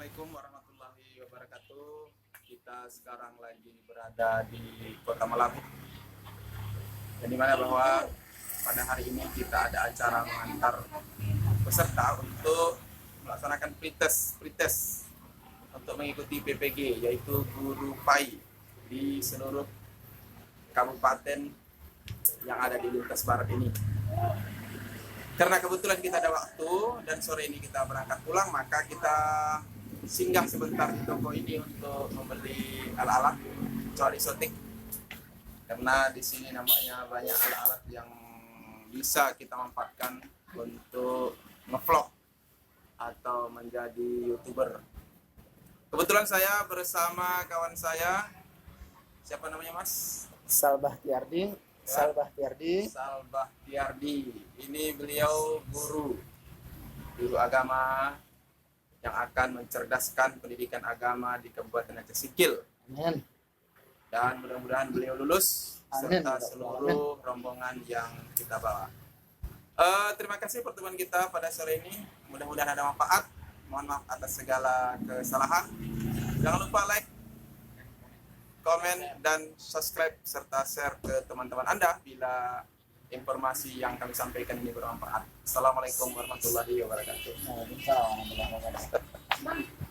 Assalamualaikum warahmatullahi wabarakatuh. Kita sekarang lagi berada di Kota Malang, yang dimana bahwa pada hari ini kita ada acara mengantar peserta untuk melaksanakan pretest untuk mengikuti PPG, yaitu guru PAI di seluruh kabupaten yang ada di lintas barat ini. Karena kebetulan kita ada waktu dan sore ini kita berangkat pulang, maka kita singgah sebentar di toko ini untuk membeli alat-alat kecuali sotik. Karena di sini nampaknya banyak alat-alat yang bisa kita manfaatkan untuk ngevlog atau menjadi YouTuber. Kebetulan saya bersama kawan saya, siapa namanya Mas? Salbah Tiardi. Ini beliau guru agama yang akan mencerdaskan pendidikan agama di Kabupaten Aceh Sikil. Amin. Dan mudah-mudahan beliau lulus. Amin. Serta seluruh rombongan yang kita bawa. Terima kasih pertemuan kita pada sore ini. Mudah-mudahan ada manfaat. Mohon maaf atas segala kesalahan. Jangan lupa like, komen, dan subscribe serta share ke teman-teman Anda bila informasi yang kami sampaikan ini bermanfaat. Assalamualaikum warahmatullahi wabarakatuh. Waalaikumsalam warahmatullahi wabarakatuh.